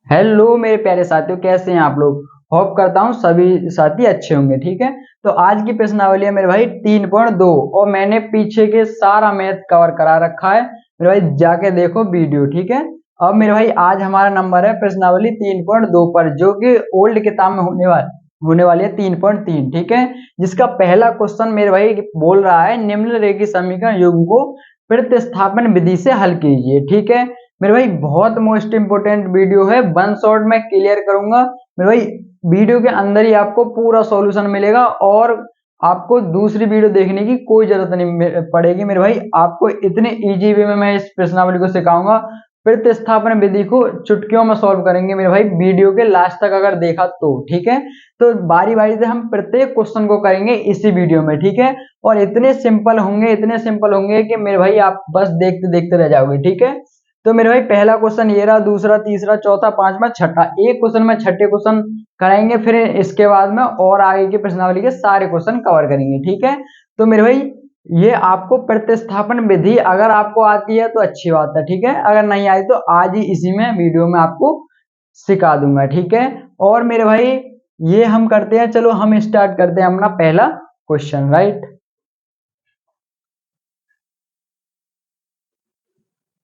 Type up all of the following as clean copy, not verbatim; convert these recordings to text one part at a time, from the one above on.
Hello मेरे प्यारे साथियों, कैसे हैं आप लोग। होप करता हूँ सभी साथी अच्छे होंगे। ठीक है, तो आज की प्रश्नावली है मेरे भाई 3.2 और मैंने पीछे के सारा मैथ कवर करा रखा है मेरे भाई, जाके देखो वीडियो। ठीक है, अब मेरे भाई आज हमारा नंबर है प्रश्नावली 3.2 पर, जो कि ओल्ड किताब में होने वाली है 3.3। ठीक है, जिसका पहला क्वेश्चन मेरे भाई बोल रहा है निम्नलिखित समीकरण युग्म को प्रतिस्थापन विधि से हल कीजिए। ठीक है मेरे भाई, बहुत मोस्ट इंपोर्टेंट वीडियो है, वन शॉट में क्लियर करूंगा मेरे भाई। वीडियो के अंदर ही आपको पूरा सॉल्यूशन मिलेगा और आपको दूसरी वीडियो देखने की कोई जरूरत नहीं पड़ेगी मेरे भाई। आपको इतने इजी वे में मैं इस प्रश्नावली को सिखाऊंगा, प्रतिस्थापन विधि को चुटकियों में सॉल्व करेंगे मेरे भाई, वीडियो के लास्ट तक अगर देखा तो। ठीक है, तो बारी बारी से हम प्रत्येक क्वेश्चन को करेंगे इसी वीडियो में। ठीक है, और इतने सिंपल होंगे कि मेरे भाई आप बस देखते देखते रह जाओगे। ठीक है, तो मेरे भाई पहला क्वेश्चन ये रहा, दूसरा, तीसरा, चौथा, पांचवा, छठा। एक क्वेश्चन में छठे क्वेश्चन कराएंगे, फिर इसके बाद में और आगे की प्रश्नावली के सारे क्वेश्चन कवर करेंगे। ठीक है, तो मेरे भाई ये आपको प्रतिस्थापन विधि अगर आपको आती है तो अच्छी बात है। ठीक है, अगर नहीं आई तो आज ही इसी में वीडियो में आपको सिखा दूंगा। ठीक है, और मेरे भाई ये हम करते हैं, चलो हम स्टार्ट करते हैं अपना पहला क्वेश्चन। राइट,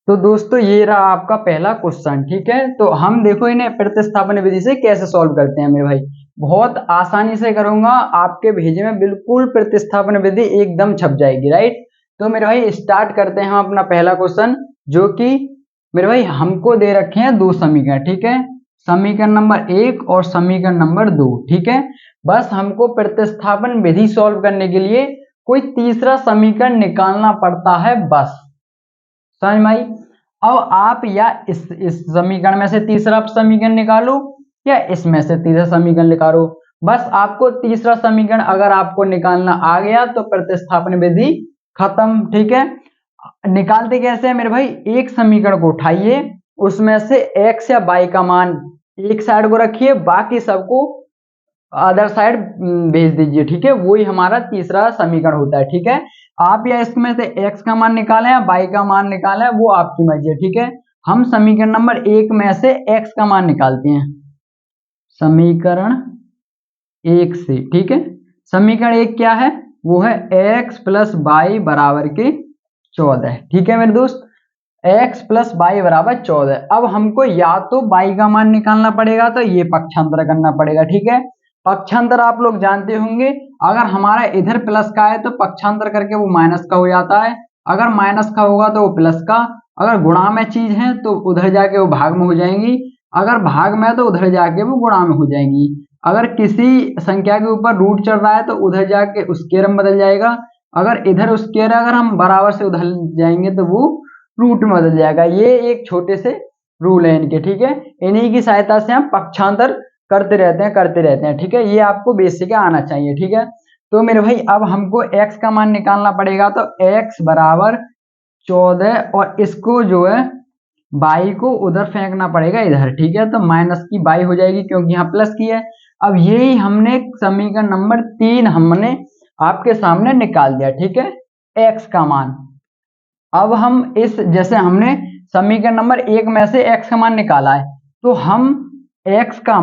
तो दोस्तों ये रहा आपका पहला क्वेश्चन। ठीक है, तो हम देखो इन्हें प्रतिस्थापन विधि से कैसे सॉल्व करते हैं मेरे भाई। बहुत आसानी से करूंगा, आपके भेजे में बिल्कुल प्रतिस्थापन विधि एकदम छप जाएगी। राइट, तो मेरे भाई स्टार्ट करते हैं हम अपना पहला क्वेश्चन, जो कि मेरे भाई हमको दे रखे हैं दो समीकरण। ठीक है, समीकरण नंबर 1 और समीकरण नंबर 2। ठीक है, बस हमको प्रतिस्थापन विधि सॉल्व करने के लिए कोई तीसरा समीकरण निकालना पड़ता है बस। समझ में आई। अब आप या इस समीकरण में से तीसरा समीकरण निकालो या इसमें से तीसरा समीकरण निकालो, बस आपको तीसरा समीकरण अगर आपको निकालना आ गया तो प्रतिस्थापन विधि खत्म। ठीक है, निकालते कैसे हैं मेरे भाई, एक समीकरण को उठाइए, उसमें से x या y का मान एक साइड को रखिए, बाकी सबको अदर साइड भेज दीजिए। ठीक है, वही हमारा तीसरा समीकरण होता है। ठीक है, आप या इसमें से x का मान निकालें या y का मान निकालें, वो आपकी मर्जी है। ठीक है, हम समीकरण नंबर 1 में से x का मान निकालते हैं, समीकरण 1 से। ठीक है, समीकरण 1 क्या है, वो है x प्लस वाई बराबर के 14। ठीक है मेरे दोस्त, x प्लस वाई बराबर 14। अब हमको या तो y का मान निकालना पड़ेगा, तो ये पक्षांतर करना पड़ेगा। ठीक है, पक्षांतर आप लोग जानते होंगे, अगर हमारा इधर प्लस का है तो पक्षांतर करके वो माइनस का हो जाता है, अगर माइनस का होगा तो वो प्लस का, अगर गुणा में चीज है तो उधर जाके वो भाग में हो जाएंगी, अगर भाग में तो उधर जाके वो गुणा में हो जाएंगी, अगर किसी संख्या के ऊपर रूट चढ़ रहा है तो उधर जाके स्क्वायर में बदल जाएगा, अगर इधर स्क्वायर अगर हम बराबर से उधर जाएंगे तो वो रूट में बदल जाएगा। ये एक छोटे से रूल है इनके। ठीक है, इन्हीं की सहायता से हम पक्षांतर करते रहते हैं। ठीक है, ये आपको बेसिक आना चाहिए। ठीक है, तो मेरे भाई अब हमको x का मान निकालना पड़ेगा, तो x बराबर 14 और इसको जो है y को उधर फेंकना पड़ेगा इधर। ठीक है, तो माइनस की y हो जाएगी क्योंकि यहाँ प्लस की है। अब यही हमने समीकरण नंबर 3 हमने आपके सामने निकाल दिया। ठीक है, x का मान। अब हम इस जैसे हमने समीकरण नंबर 1 में से x का मान निकाला है, तो हम x का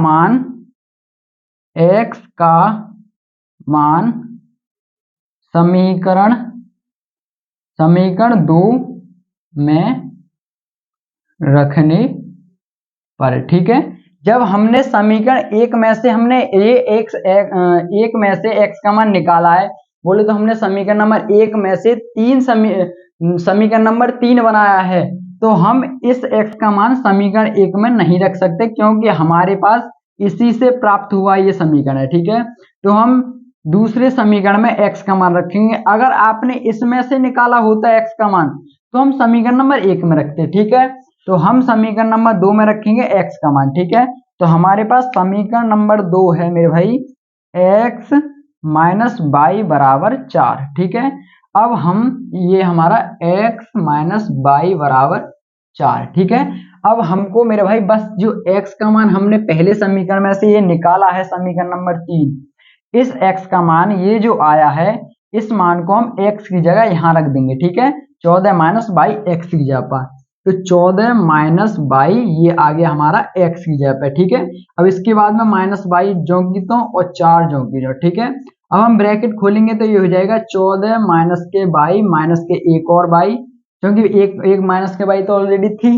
मान समीकरण 2 में रखने पर। ठीक है, जब हमने समीकरण 1 में से हमने एक में से x का मान निकाला है, बोले तो हमने समीकरण नंबर 1 में से समीकरण नंबर 3 बनाया है, तो हम इस x का मान समीकरण 1 में नहीं रख सकते क्योंकि हमारे पास इसी से प्राप्त हुआ ये समीकरण है। ठीक है, तो हम दूसरे समीकरण में x का मान रखेंगे। अगर आपने इसमें से निकाला होता है x का मान तो हम समीकरण नंबर 1 में रखते। ठीक है, तो हम समीकरण नंबर 2 में रखेंगे x का मान। ठीक है, तो हमारे पास समीकरण नंबर 2 है मेरे भाई x माइनस वाई बराबर 4। ठीक है, अब हम ये हमारा x माइनस वाई बराबर 4। ठीक है, अब हमको मेरे भाई बस जो x का मान हमने पहले समीकरण में से ये निकाला है समीकरण नंबर 3, इस x का मान ये जो आया है, इस मान को हम x की जगह यहाँ रख देंगे। ठीक है, 14 माइनस बाई एक्स की जगह पर, तो 14 माइनस 22 ये आ गया हमारा x की जगह पे, ठीक है। अब इसके बाद में माइनस 22 जोंकी तो और 4 जोंकी जो, ठीक है। अब हम ब्रैकेट खोलेंगे तो ये हो जाएगा 14 माइनस के 22 माइनस के एक और 22, क्योंकि एक माइनस के 22 तो ऑलरेडी थी,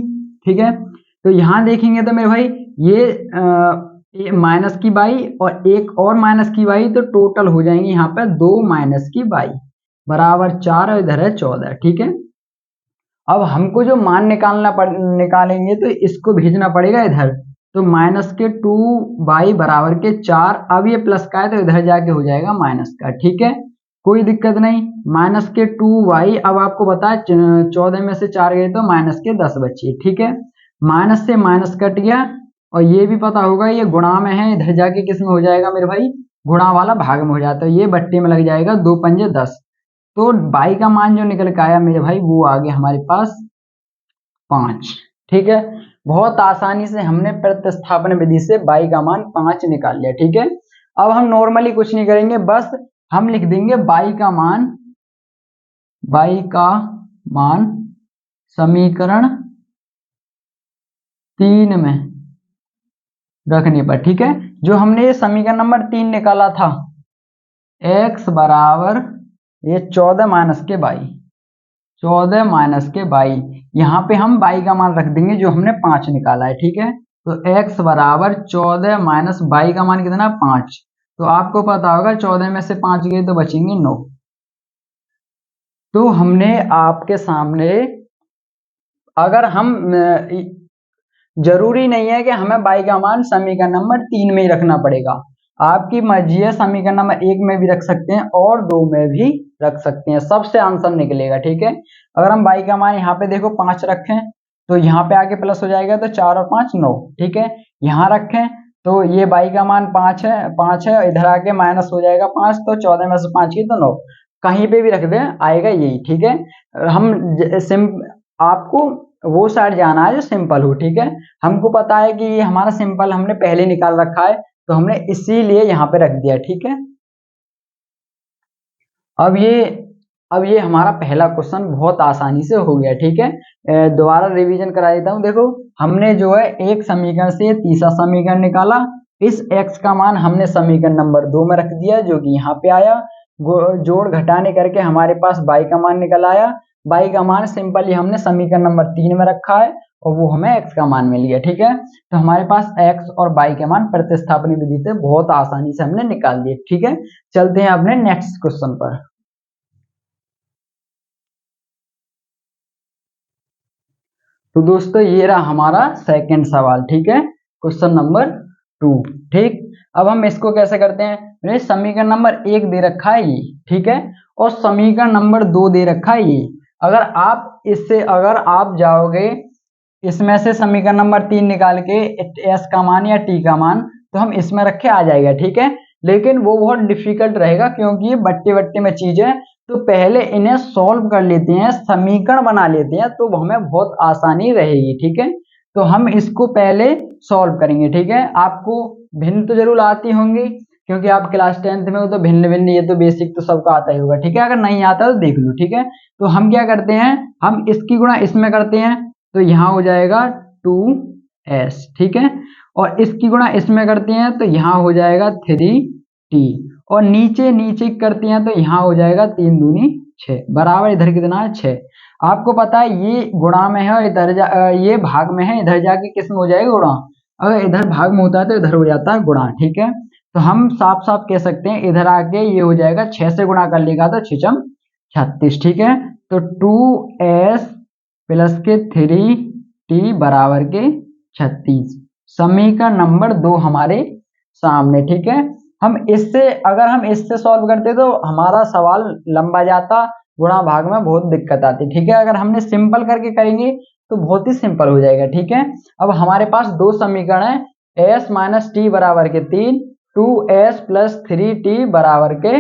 ठीक है। तो यहाँ देखेंगे तो मेरे भाई ये माइनस की 22 और एक और माइनस की 22 तो टोटल हो जाएंगे यहाँ पे 2 माइनस की 22 बराबर 4 और इधर है 14, ठीक है। अब हमको जो मान निकालेंगे तो इसको भेजना पड़ेगा इधर, तो माइनस के 2y बराबर के 4, अब ये प्लस का है तो इधर जाके हो जाएगा माइनस का, ठीक है, कोई दिक्कत नहीं। माइनस के 2y, अब आपको पता है 14 में से 4 गए तो माइनस के 10 बचे, ठीक है। माइनस से माइनस कट गया, और ये भी पता होगा ये गुणा में है, इधर जाके किस में हो जाएगा मेरे भाई, गुणा वाला भाग में हो जाता है, ये बट्टे में लग जाएगा, 2 पंजे 10। तो बाई का मान जो निकल के आया मेरे भाई वो आ गया हमारे पास 5, ठीक है। बहुत आसानी से हमने प्रतिस्थापन विधि से बाई का मान 5 निकाल लिया, ठीक है। अब हम नॉर्मली कुछ नहीं करेंगे, बस हम लिख देंगे बाई का मान समीकरण 3 में रखने पर, ठीक है। जो हमने ये समीकरण नंबर 3 निकाला था, x बराबर ये 14 माइनस के 22, 14 माइनस के 22, यहाँ पे हम 22 का मान रख देंगे जो हमने 5 निकाला है, ठीक है। तो x बराबर 14 माइनस 22 का मान कितना, 5। तो आपको पता होगा 14 में से 5 गए तो बचेंगे 9। तो हमने आपके सामने, अगर हम जरूरी नहीं है कि हमें y का मान समीकरण नंबर 3 में ही रखना पड़ेगा, आपकी मर्जी है, समीकरण नंबर 1 में भी रख सकते हैं और 2 में भी रख सकते हैं, सबसे आंसर निकलेगा, ठीक है। अगर हम y का मान यहाँ पे देखो 5 रखें तो यहाँ पे आके प्लस हो जाएगा, तो 4 और 5 9, ठीक है। यहाँ रखें तो ये y का मान 5 है, इधर आके माइनस हो जाएगा 5, तो 14 में से 5 की तो 9, कहीं पे भी रख दें आएगा यही, ठीक है। आपको वो साइड जाना है जो सिंपल हो, ठीक है। हमको पता है कि ये हमारा सिंपल हमने पहले निकाल रखा है, तो हमने इसीलिए यहाँ पे रख दिया, ठीक है। अब ये हमारा पहला क्वेश्चन बहुत आसानी से हो गया, ठीक है। दोबारा रिवीजन करा देता हूँ। देखो हमने जो है एक समीकरण से तीसरा समीकरण निकाला, इस x का मान हमने समीकरण नंबर 2 में रख दिया जो कि यहाँ पे आया, जोड़ घटाने करके हमारे पास y का मान निकल आया। y का मान सिंपली हमने समीकरण नंबर 3 में रखा है और वो हमें x का मान मिल गया, ठीक है। तो हमारे पास x और y के मान प्रतिस्थापन विधि से बहुत आसानी से हमने निकाल दिए, ठीक है। चलते हैं अपने नेक्स्ट क्वेश्चन पर। तो दोस्तों ये रहा हमारा सेकंड सवाल, ठीक है, क्वेश्चन नंबर 2, ठीक। अब हम इसको कैसे करते हैं, मेरे समीकरण नंबर 1 दे रखा है ये, ठीक है, और समीकरण नंबर 2 दे रखा है ये। अगर आप जाओगे इसमें से समीकरण नंबर 3 निकाल के s का मान या t का मान, तो हम इसमें रखे आ जाएगा, ठीक है। लेकिन वो बहुत डिफिकल्ट रहेगा क्योंकि ये बट्टे में चीज है, तो पहले इन्हें सॉल्व कर लेते हैं, समीकरण बना लेते हैं, तो हमें बहुत आसानी रहेगी, ठीक है। तो हम इसको पहले सॉल्व करेंगे, ठीक है। आपको भिन्न तो जरूर आती होंगी क्योंकि आप क्लास 10th में हो, तो भिन्न ये तो बेसिक तो सबका आता ही होगा, ठीक है। अगर नहीं आता तो देख लो, ठीक है। तो हम क्या करते हैं, हम इसकी गुणा इसमें करते हैं, तो यहाँ हो जाएगा 2s, ठीक है, और इसकी गुणा इसमें करते हैं तो यहाँ हो जाएगा 3t, और नीचे करते हैं तो यहाँ हो जाएगा 3 दूनी 6 बराबर इधर कितना है 6। आपको पता है ये गुणा में है और इधर ये भाग में है, इधर जाके किस में हो जाएगा गुणा, अगर इधर भाग में होता है तो इधर हो जाता है गुणा, ठीक है। तो हम साफ साफ कह सकते हैं इधर आके ये हो जाएगा 6 से गुणा कर लेगा तो 6 36, ठीक है। तो 2s प्लस के 3t बराबर के 36, समीकरण नंबर 2 हमारे सामने, ठीक है। अगर हम इससे सॉल्व करते तो हमारा सवाल लंबा जाता, गुणा भाग में बहुत दिक्कत आती, ठीक है। अगर हमने सिंपल करके करेंगे तो बहुत ही सिंपल हो जाएगा, ठीक है। अब हमारे पास दो समीकरण है, s माइनस टी बराबर के 3, 2s प्लस 3t बराबर के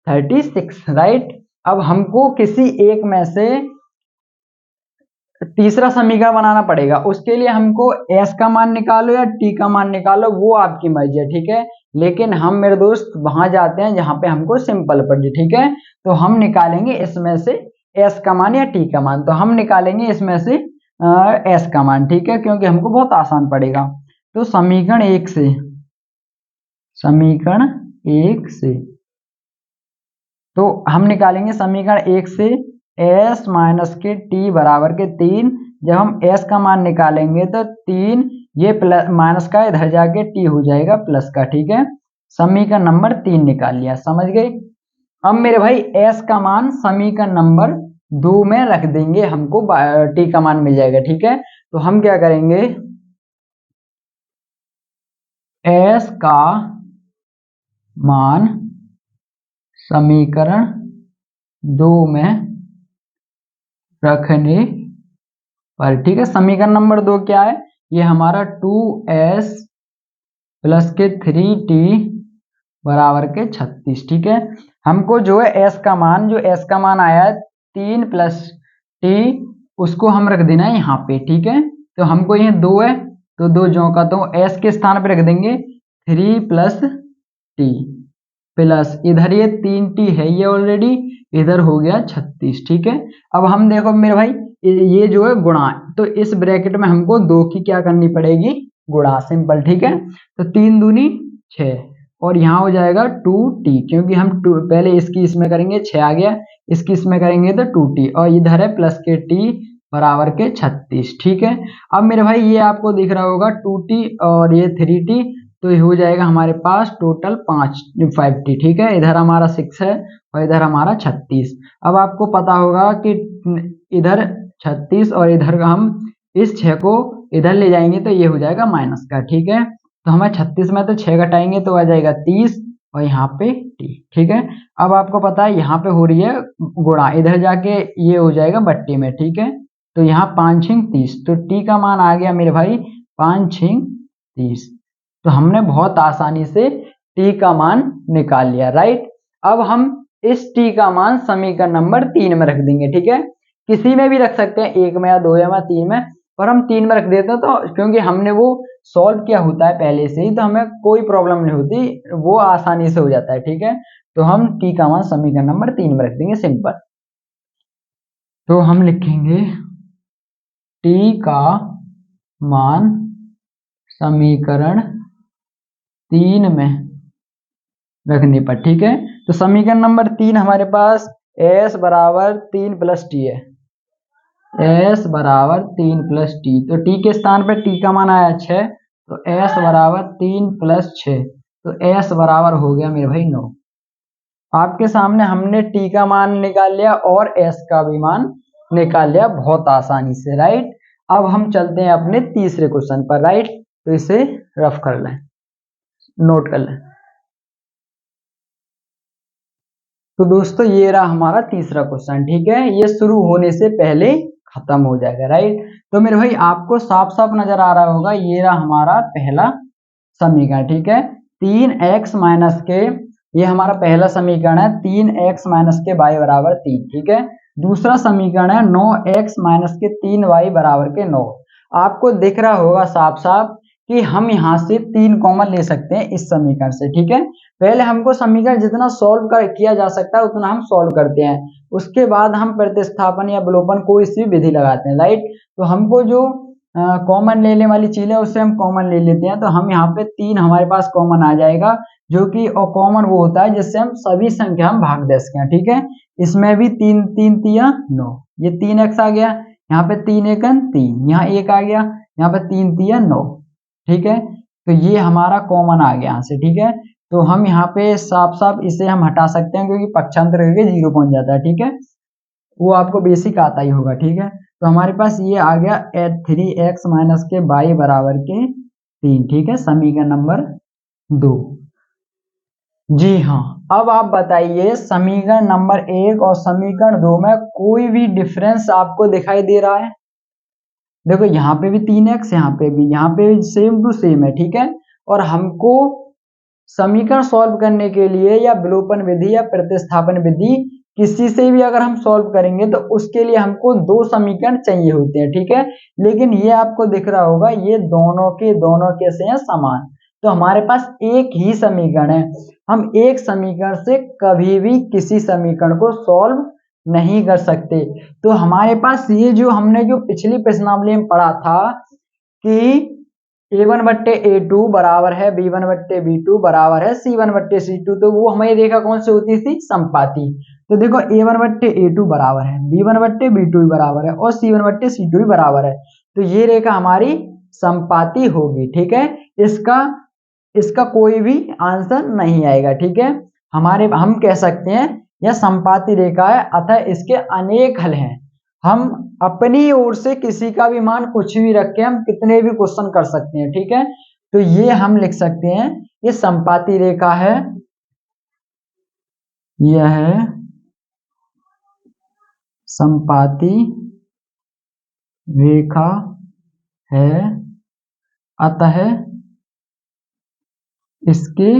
36, राइट। अब हमको किसी एक में से तीसरा समीकरण बनाना पड़ेगा, उसके लिए हमको s का मान निकालो या t का मान निकालो, वो आपकी मर्जी है, ठीक है। लेकिन हम मेरे दोस्त वहां जाते हैं जहां पे हमको सिंपल पड़े, ठीक है। तो हम निकालेंगे इसमें से s का मान या t का मान, तो हम निकालेंगे इसमें से एस का मान, ठीक है, क्योंकि हमको बहुत आसान पड़ेगा। तो समीकरण एक से तो हम निकालेंगे समीकरण 1 से एस माइनस के टी बराबर के 3। जब हम एस का मान निकालेंगे तो 3 ये प्लस माइनस का इधर जाके टी हो जाएगा प्लस का, ठीक है। समीकरण नंबर 3 निकाल लिया, समझ गए। अब मेरे भाई एस का मान समीकरण नंबर 2 में रख देंगे, हमको टी का मान मिल जाएगा, ठीक है। तो हम क्या करेंगे, एस का मान समीकरण 2 में रखने पर, ठीक है। समीकरण नंबर 2 क्या है, ये हमारा 2s प्लस के 3t बराबर के 36, ठीक है। हमको जो है एस का मान, जो एस का मान आया है 3 प्लस टी, उसको हम रख देना है यहाँ पे, ठीक है। तो हमको ये 2 है तो 2 जो का तो एस के स्थान पे रख देंगे 3 प्लस टी प्लस इधर ये 3t है ये ऑलरेडी, इधर हो गया 36, ठीक है। अब हम देखो मेरे भाई ये जो है गुणा, तो इस ब्रैकेट में हमको 2 की क्या करनी पड़ेगी, गुणा, सिंपल, ठीक है। तो 3 दूनी 6 और यहाँ हो जाएगा 2t, क्योंकि हम पहले इसकी इसमें करेंगे 6 आ गया, इसकी इसमें करेंगे तो 2t और इधर है प्लस के t बराबर के 36, ठीक है। अब मेरे भाई ये आपको दिख रहा होगा 2t और ये 3t, तो ये हो जाएगा हमारे पास टोटल 5t, ठीक है। इधर हमारा 6 है और इधर हमारा 36। अब आपको पता होगा कि इधर 36 और इधर हम इस 6 को इधर ले जाएंगे तो ये हो जाएगा माइनस का, ठीक है। तो हमें 36 में तो 6 घटाएंगे तो आ जाएगा 30 और यहाँ पे t, ठीक है। अब आपको पता है यहाँ पे हो रही है गुणा, इधर जाके ये हो जाएगा बट्टी में, ठीक है। तो यहाँ 5 6 30, तो t का मान आ गया मेरे भाई 5 6 30। तो हमने बहुत आसानी से t का मान निकाल लिया, राइट। अब हम इस t का मान समीकरण नंबर 3 में रख देंगे, ठीक है। किसी में भी रख सकते हैं, 1 में या 2 या 3 में, पर हम 3 में रख देते हैं तो क्योंकि हमने वो सॉल्व किया होता है पहले से ही, तो हमें कोई प्रॉब्लम नहीं होती, वो आसानी से हो जाता है, ठीक है। तो हम t का मान समीकरण नंबर 3 में रख देंगे, सिंपल। तो हम लिखेंगे t का मान समीकरण 3 में रखने पर, ठीक है। तो समीकरण नंबर 3 हमारे पास s बराबर 3 प्लस टी है, s बराबर 3 प्लस टी, तो t के स्थान पे t का मान आया 6, तो s बराबर 3 प्लस 6, तो s बराबर हो गया मेरे भाई 9। आपके सामने हमने t का मान निकाल लिया और s का भी मान निकाल लिया बहुत आसानी से, राइट। अब हम चलते हैं अपने तीसरे क्वेश्चन पर, राइट। तो इसे रफ कर लें, नोट कर लें। तो दोस्तों ये रहा हमारा तीसरा क्वेश्चन, ठीक है। ये शुरू होने से पहले खत्म हो जाएगा, राइट। तो मेरे भाई आपको साफ साफ नजर आ रहा होगा, ये रहा हमारा पहला समीकरण, ठीक है। 3x माइनस के, ये हमारा पहला समीकरण है, 3x माइनस के y बराबर 3, ठीक है। दूसरा समीकरण है 9x माइनस के 3y बराबर के 9। आपको दिख रहा होगा साफ साफ कि हम यहाँ से 3 कॉमन ले सकते हैं इस समीकरण से, ठीक है। पहले हमको समीकरण जितना सॉल्व किया जा सकता है उतना हम सॉल्व करते हैं, उसके बाद हम प्रतिस्थापन या विलोपन कोई सी विधि लगाते हैं, राइट। तो हमको जो कॉमन लेने वाली चीज है उससे हम कॉमन ले लेते हैं, तो हम यहाँ पे 3 हमारे पास कॉमन आ जाएगा, जो कि कॉमन वो होता है जिससे हम सभी संख्या हम भाग दे सकें, ठीक है। इसमें भी 3 3 तिया 9, ये 3x आ गया, यहाँ पे 3 1 3, यहाँ 1 आ गया, यहाँ पे 3 तिया 9, ठीक है। तो ये हमारा कॉमन आ गया यहाँ से, ठीक है। तो हम यहाँ पे साफ साफ इसे हम हटा सकते हैं, क्योंकि पक्षांतर करके 0 पहुंच जाता है, ठीक है। वो आपको बेसिक आता ही होगा, ठीक है। तो हमारे पास ये आ गया 3x माइनस के y बराबर के 3, ठीक है, समीकरण नंबर 2। जी हाँ, अब आप बताइए समीकरण नंबर 1 और समीकरण 2 में कोई भी डिफरेंस आपको दिखाई दे रहा है? देखो यहाँ पे भी 3x, यहाँ पे भी सेम टू सेम है, ठीक है। और हमको समीकरण सॉल्व करने के लिए या विलोपन विधि या प्रतिस्थापन विधि किसी से भी अगर हम सॉल्व करेंगे तो उसके लिए हमको 2 समीकरण चाहिए होते हैं, ठीक है। लेकिन ये आपको दिख रहा होगा ये दोनों के दोनों कैसे हैं, समान। तो हमारे पास एक ही समीकरण है, हम एक समीकरण से कभी भी किसी समीकरण को सॉल्व नहीं कर सकते। तो हमारे पास ये जो हमने जो पिछली प्रश्नावली में पढ़ा था कि A1/A2 बराबर है B1/B2 बराबर है C1/C2, तो वो हमारी रेखा कौन सी होती थी, संपाती। तो देखो A1/A2 बराबर है, B1/B2 भी बराबर है और C1/C2 भी बराबर है, तो ये रेखा हमारी संपाती होगी। ठीक है, इसका इसका कोई भी आंसर नहीं आएगा। ठीक है, हम कह सकते हैं यह संपाती रेखा है, अतः इसके अनेक हल हैं। हम अपनी ओर से किसी का भी मान कुछ भी रख के हम कितने भी क्वेश्चन कर सकते हैं। ठीक है, तो ये हम लिख सकते हैं ये संपाती रेखा है, यह है संपाती रेखा है, अतः इसके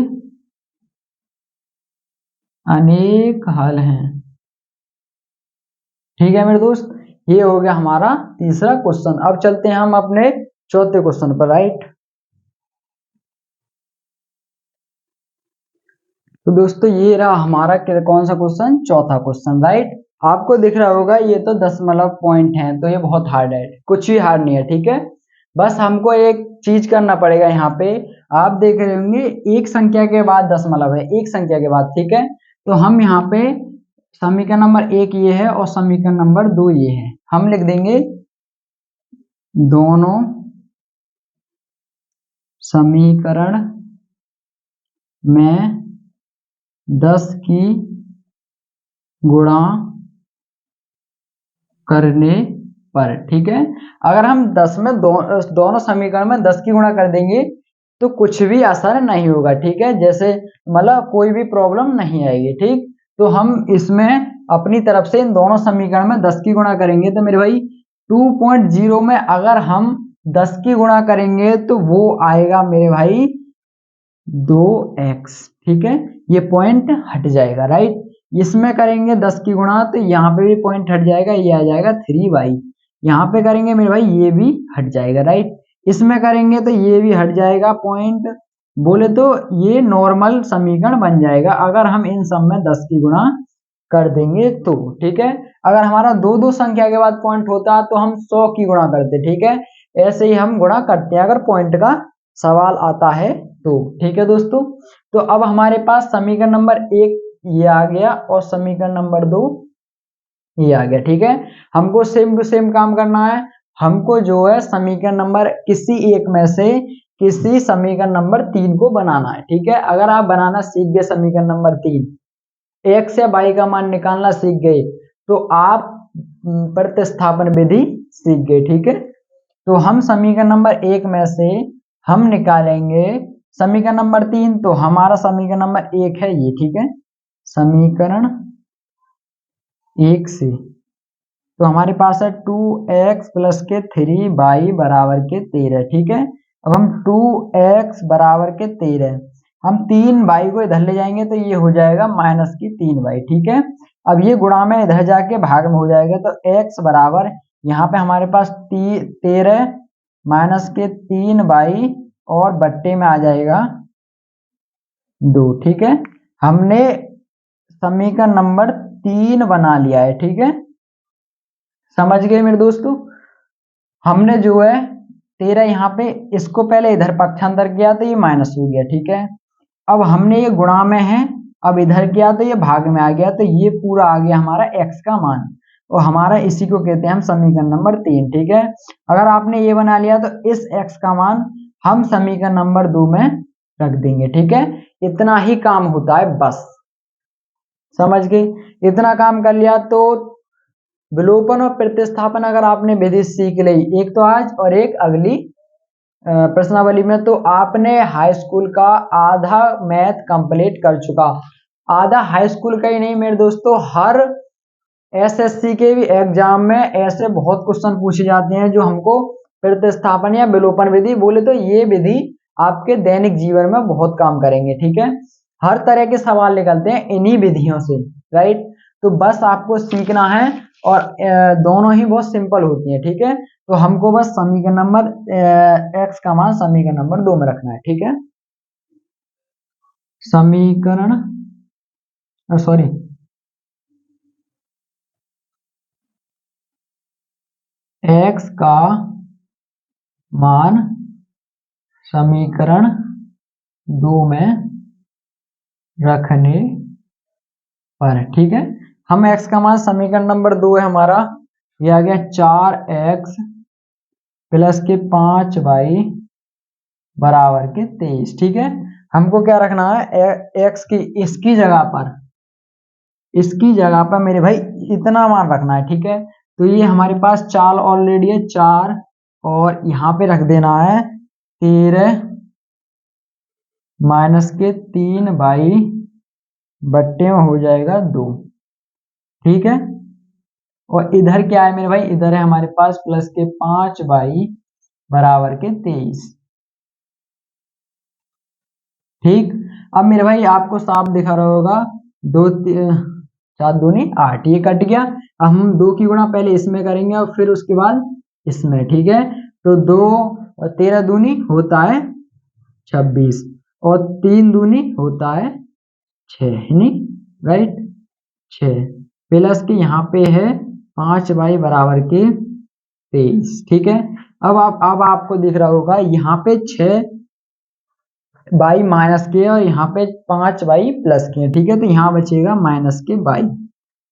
अनेक हल हैं। ठीक है मेरे दोस्त, ये हो गया हमारा तीसरा क्वेश्चन। अब चलते हैं हम अपने चौथे क्वेश्चन पर। राइट, तो दोस्तों ये रहा हमारा कौन सा क्वेश्चन, चौथा क्वेश्चन। राइट, आपको दिख रहा होगा ये तो दशमलव पॉइंट है, तो ये बहुत हार्ड है, कुछ भी हार्ड नहीं है। ठीक है, बस हमको एक चीज करना पड़ेगा। यहाँ पे आप देख रहे होंगे एक संख्या के बाद दशमलव है, एक संख्या के बाद। ठीक है, तो हम यहाँ पे समीकरण नंबर 1 ये है और समीकरण नंबर 2 ये है, हम लिख देंगे दोनों समीकरण में 10 की गुणा करने पर। ठीक है, अगर हम 10 में दोनों समीकरण में 10 की गुणा कर देंगे तो कुछ भी असर नहीं होगा। ठीक है, जैसे मतलब कोई भी प्रॉब्लम नहीं आएगी। ठीक, तो हम इसमें अपनी तरफ से इन दोनों समीकरण में 10 की गुणा करेंगे, तो मेरे भाई 2.0 में अगर हम 10 की गुणा करेंगे तो वो आएगा मेरे भाई 2x। ठीक है, ये पॉइंट हट जाएगा। राइट, इसमें करेंगे 10 की गुणा तो यहाँ पे भी पॉइंट हट जाएगा, ये आ जाएगा 3y। यहाँ पे करेंगे मेरे भाई ये भी हट जाएगा। राइट, इसमें करेंगे तो ये भी हट जाएगा पॉइंट, बोले तो ये नॉर्मल समीकरण बन जाएगा अगर हम इन सब में 10 की गुणा कर देंगे तो। ठीक है, अगर हमारा दो दो संख्या के बाद पॉइंट होता तो हम 100 की गुणा करते। ठीक है, ऐसे ही हम गुणा करते हैं अगर पॉइंट का सवाल आता है तो। ठीक है दोस्तों, तो अब हमारे पास समीकरण नंबर 1 ये आ गया और समीकरण नंबर 2 ये आ गया। ठीक है, हमको सेम टू सेम काम करना है। हमको जो है समीकरण नंबर किसी एक में से किसी समीकरण नंबर 3 को बनाना है। ठीक है, अगर आप बनाना सीख गए समीकरण नंबर 3, x या y का मान निकालना सीख गए तो आप प्रतिस्थापन विधि सीख गए। ठीक है, तो हम समीकरण नंबर 1 में से हम निकालेंगे समीकरण नंबर 3, तो हमारा समीकरण नंबर 1 है ये। ठीक है, समीकरण 1 से तो हमारे पास है 2x प्लस के 3y बराबर के 13। ठीक है, अब हम 2x बराबर के 13, हम 3y को इधर ले जाएंगे तो ये हो जाएगा माइनस की 3y। ठीक है, अब ये गुणा में इधर जाके भाग में हो जाएगा, तो x बराबर यहाँ पे हमारे पास 13 माइनस के 3y और बट्टे में आ जाएगा 2। ठीक है, हमने समीकरण नंबर 3 बना लिया है। ठीक है, समझ गए मेरे दोस्तों। हमने जो है 13 यहाँ पे इसको पहले इधर पक्षांतर किया तो ये माइनस हो गया। ठीक है, अब हमने ये गुणा में है, अब इधर किया तो ये भाग में आ गया, तो ये पूरा आ गया हमारा x का मान, और हमारा इसी को कहते हैं हम समीकरण नंबर 3। ठीक है, अगर आपने ये बना लिया तो इस x का मान हम समीकरण नंबर 2 में रख देंगे। ठीक है, इतना ही काम होता है बस, समझ गए। इतना काम कर लिया तो विलोपन और प्रतिस्थापन अगर आपने विधि सीख ली, एक तो आज और एक अगली प्रश्नावली में, तो आपने हाई स्कूल का आधा मैथ कंप्लीट कर चुका। आधा हाई स्कूल का ही नहीं मेरे दोस्तों, हर एसएससी के भी एग्जाम में ऐसे बहुत क्वेश्चन पूछे जाते हैं जो हमको प्रतिस्थापन या विलोपन विधि, बोले तो ये विधि आपके दैनिक जीवन में बहुत काम करेंगे। ठीक है, हर तरह के सवाल निकलते हैं इन्हीं विधियों से। राइट, तो बस आपको सीखना है और दोनों ही बहुत सिंपल होती हैं। ठीक है, तो हमको बस समीकरण नंबर x का मान समीकरण नंबर 2 में रखना है। ठीक है, समीकरण सॉरी x का मान समीकरण 2 में रखने पर। ठीक है, हम x का मान समीकरण नंबर 2 है हमारा, ये आ गया 4x प्लस के 5y बराबर के 23। ठीक है, हमको क्या रखना है, x की इसकी जगह पर मेरे भाई इतना मान रखना है। ठीक है, तो ये हमारे पास 4 ऑलरेडी है, 4 और यहाँ पे रख देना है 13 माइनस के 3y बट्टे में हो जाएगा 2। ठीक है, और इधर क्या है मेरे भाई, इधर है हमारे पास प्लस के 5y बराबर के 23। ठीक, अब मेरे भाई आपको साफ दिखा रहा होगा, 4 दूनी 8, ये कट गया। अब हम 2 की गुणा पहले इसमें करेंगे और फिर उसके बाद इसमें। ठीक है, तो 2 और 13 दूनी होता है 26 और 3 दूनी होता है 6, राइट 6 प्लस के यहाँ पे है 5y बराबर के 23। ठीक है, अब आपको दिख रहा होगा यहाँ पे 6y माइनस के और यहाँ पे 5y प्लस के। ठीक है, तो यहाँ बचेगा माइनस के y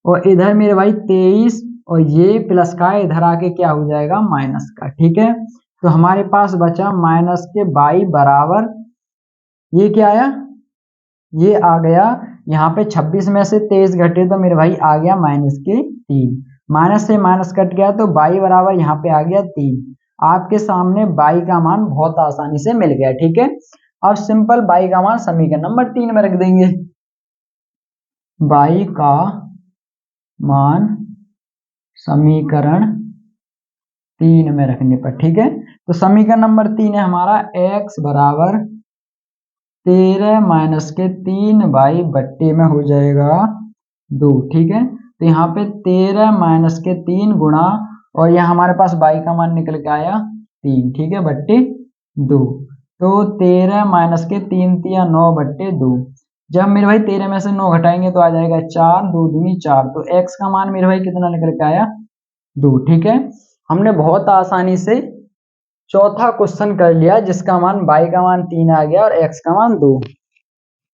और इधर मेरे भाई 23 और ये प्लस का इधर आके क्या हो जाएगा, माइनस का। ठीक है, तो हमारे पास बचा माइनस के y बराबर, ये क्या आया, ये आ गया यहाँ पे 26 में से 23 घटे तो मेरे भाई आ गया माइनस के 3, माइनस से माइनस कट गया तो y बराबर यहाँ पे आ गया 3। आपके सामने y का मान बहुत आसानी से मिल गया। ठीक है, अब सिंपल y का मान समीकरण नंबर 3 में रख देंगे, y का मान समीकरण 3 में रखने पर। ठीक है, तो समीकरण नंबर 3 है हमारा x बराबर 13 माइनस के 3y बट्टे में हो जाएगा 2। ठीक है, तो यहाँ पे 13 माइनस के 3 गुणा और यहाँ हमारे पास y का मान निकल के आया 3। ठीक है, बट्टे 2, तो 13 माइनस के 3 तिया 9 बट्टे 2। जब मेरे भाई 13 में से 9 घटाएंगे तो आ जाएगा 4, 2 दूनी 4, तो x का मान मेरे भाई कितना निकल के आया, 2। ठीक है, हमने बहुत आसानी से चौथा क्वेश्चन कर लिया जिसका मान y का मान 3 आ गया और x का मान 2।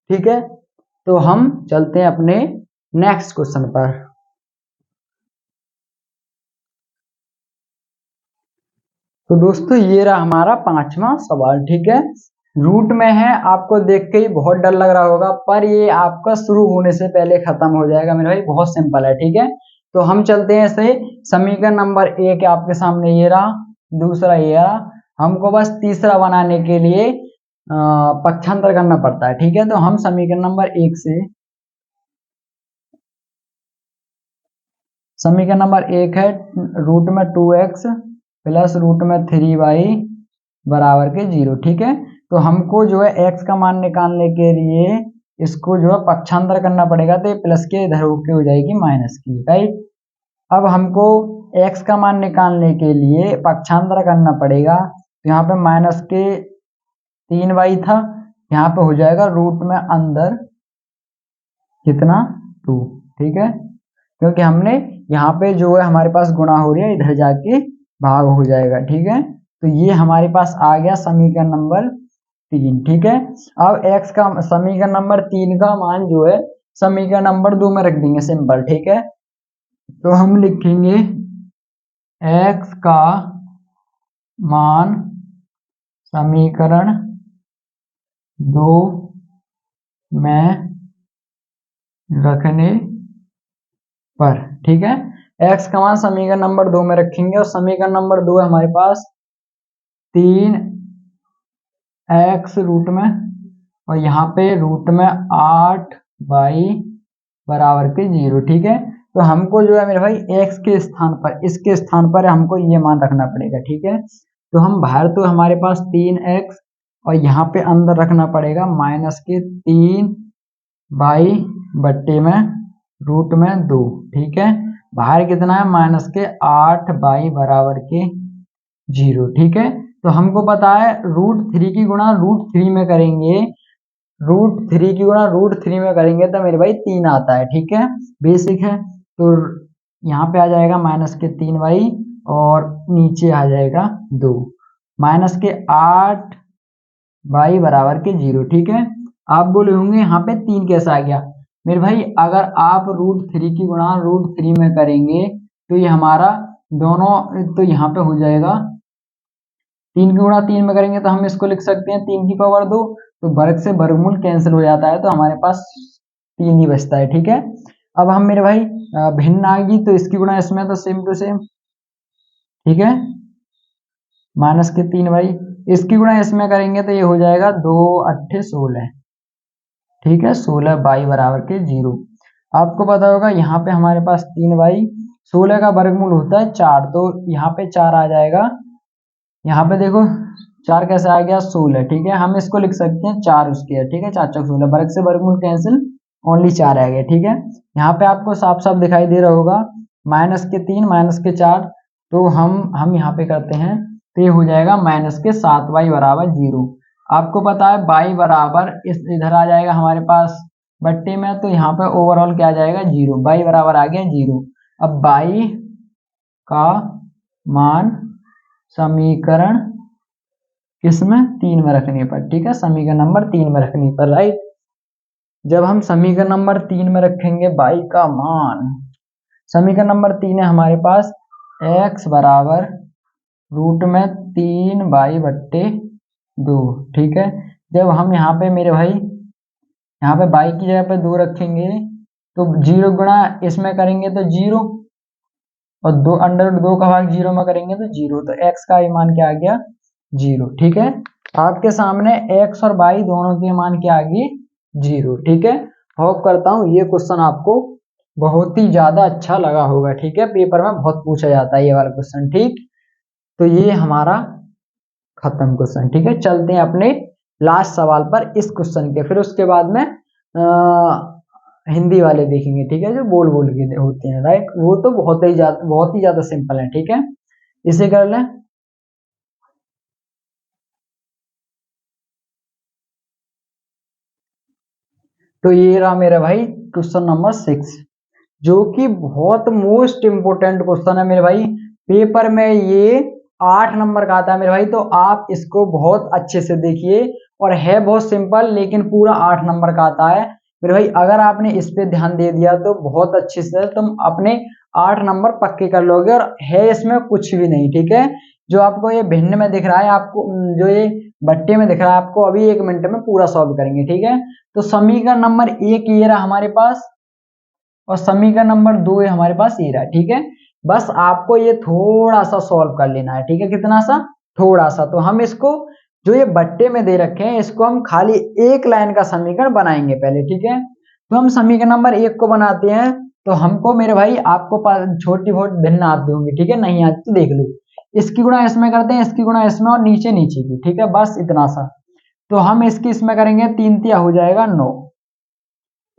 ठीक है, तो हम चलते हैं अपने नेक्स्ट क्वेश्चन पर। तो दोस्तों ये रहा हमारा 5वां सवाल। ठीक है, रूट में है, आपको देख के ही बहुत डर लग रहा होगा पर ये आपका शुरू होने से पहले खत्म हो जाएगा मेरे भाई, बहुत सिंपल है। ठीक है, तो हम चलते हैं ऐसे, समीकरण नंबर 1 आपके सामने ये रहा, दूसरा ये रहा, हमको बस तीसरा बनाने के लिए पक्षांतर करना पड़ता है। ठीक है, तो हम समीकरण नंबर 1 से, समीकरण नंबर 1 है रूट में 2x प्लस रूट में 3y बराबर के 0। ठीक है, तो हमको जो है x का मान निकालने के लिए इसको जो है पक्षांतर करना पड़ेगा, तो ये प्लस के इधर होके हो जाएगी माइनस की, राइट। अब हमको x का मान निकालने के लिए पक्षांतर करना पड़ेगा, तो यहाँ पे माइनस के 3y था, यहाँ पे हो जाएगा रूट में अंदर कितना 2। ठीक है, क्योंकि हमने यहाँ पे जो है हमारे पास गुणा हो रही है, इधर जाके भाग हो जाएगा। ठीक है, तो ये हमारे पास आ गया समीकरण नंबर 3। ठीक है, अब x का समीकरण नंबर 3 का मान जो है समीकरण नंबर 2 में रख देंगे, सिंपल। ठीक है, तो हम लिखेंगे x का मान समीकरण 2 में रखने पर। ठीक है, x का मान समीकरण नंबर 2 में रखेंगे और समीकरण नंबर 2 है हमारे पास 3x रूट में और यहाँ पे रूट में 8y बराबर के 0। ठीक है, तो हमको जो है मेरे भाई x के स्थान पर, इसके स्थान पर हमको ये मान रखना पड़ेगा। ठीक है, तो हम बाहर तो हमारे पास 3x और यहाँ पे अंदर रखना पड़ेगा माइनस के 3y बट्टे में रूट में 2। ठीक है, बाहर कितना है माइनस के 8y बराबर के 0। ठीक है, तो हमको पता है रूट 3 की गुणा रूट 3 में करेंगे, रूट 3 की गुणा रूट 3 में करेंगे तो मेरे भाई 3 आता है। ठीक है, बेसिक है, तो यहाँ पे आ जाएगा माइनस के 3y और नीचे आ जाएगा 2 माइनस के 8 बाई बराबर के 0। ठीक है, आप बोले होंगे यहाँ पे 3 कैसा आ गया। मेरे भाई अगर आप √3 की गुणा √3 में करेंगे तो ये हमारा दोनों, तो यहाँ पे हो जाएगा 3 की गुणा 3 में करेंगे तो हम इसको लिख सकते हैं 3 की पावर 2, तो वर्ग से वर्गमूल कैंसिल हो जाता है तो हमारे पास 3 ही बचता है। ठीक है, अब हम मेरे भाई भिन्न आ गई तो इसकी गुणा इसमें तो सेम टू सेम। ठीक है, माइनस के 3 भाई, इसकी गुणा इसमें करेंगे तो ये हो जाएगा 2 8 16। ठीक है, 16 बाई बराबर के 0। आपको पता होगा यहाँ पे हमारे पास 3 बाई 16 का वर्गमूल होता है 4, तो यहाँ पे 4 आ जाएगा। यहाँ पे देखो 4 कैसे आ गया 16। ठीक है, हम इसको लिख सकते हैं 4 स्क्वायर। ठीक है, 4 चौक 16, वर्ग से वर्गमूल कैंसिल, ओनली 4 आ गया। ठीक है, यहाँ पे आपको साफ साफ दिखाई दे रहा होगा माइनस के 3 माइनस के 4, तो हम यहाँ पे करते हैं तो ये हो जाएगा माइनस के 7 बाई बराबर 0। आपको पता है बाई बराबर इस इधर आ जाएगा हमारे पास बट्टे में, तो यहाँ पे ओवरऑल क्या आ जाएगा 0, बाई बराबर आ गया 0। अब बाई का मान समीकरण किसमें 3 में रखने पर, ठीक है, समीकरण नंबर 3 में रखने पर, राइट। जब हम समीकरण नंबर 3 में रखेंगे बाई का मान, समीकरण नंबर 3 है हमारे पास x बराबर √3 बाई बट्टे 2। ठीक है, जब हम यहाँ पे मेरे भाई यहाँ पे बाई की जगह पे 2 रखेंगे तो 0 गुणा इसमें करेंगे तो 0, और 2 √2 का भाग 0 में करेंगे तो 0, तो x का मान क्या आ गया 0। ठीक है, आपके सामने x और y दोनों के मान क्या आ गई 0। ठीक है, होप करता हूँ ये क्वेश्चन आपको बहुत ही ज्यादा अच्छा लगा होगा। ठीक है, पेपर में बहुत पूछा जाता है ये वाला क्वेश्चन। ठीक, तो ये हमारा खत्म क्वेश्चन। ठीक है, चलते हैं अपने लास्ट सवाल पर इस क्वेश्चन के, फिर उसके बाद में हिंदी वाले देखेंगे। ठीक है, जो बोल बोल के होते हैं, राइट, वो तो बहुत ही ज्यादा सिंपल है। ठीक है, इसे कर लें। तो ये रहा मेरा भाई क्वेश्चन नंबर 6, जो कि बहुत मोस्ट इंपोर्टेंट क्वेश्चन है मेरे भाई। पेपर में ये 8 नंबर का आता है मेरे भाई, तो आप इसको बहुत अच्छे से देखिए, और है बहुत सिंपल लेकिन पूरा 8 नंबर का आता है मेरे भाई। अगर आपने इस पे ध्यान दे दिया तो बहुत अच्छे से तुम अपने 8 नंबर पक्के कर लोगे, और है इसमें कुछ भी नहीं। ठीक है, जो आपको ये भिन्न में दिख रहा है, आपको जो ये बट्टे में दिख रहा है, आपको अभी 1 मिनट में पूरा सॉल्व करेंगे। ठीक है, तो समीकरण नंबर 1 ये रहा हमारे पास, और समीकरण नंबर 2 है हमारे पास ये रहा। ठीक है, बस आपको ये थोड़ा सा सॉल्व कर लेना है। ठीक है, कितना सा, थोड़ा सा। तो हम इसको जो ये बट्टे में दे रखे हैं इसको हम खाली एक लाइन का समीकरण बनाएंगे पहले। ठीक है, तो हम समीकरण नंबर 1 को बनाते हैं। तो हमको मेरे भाई आपको छोटी बहुत भिन्न आती होंगी। ठीक है, नहीं आती तो देख लो। इसकी गुणा इसमें करते हैं, इसकी गुणा इसमें, और नीचे नीचे की। ठीक है, बस इतना सा। तो हम इसकी इसमें करेंगे 3 तिया हो जाएगा 9,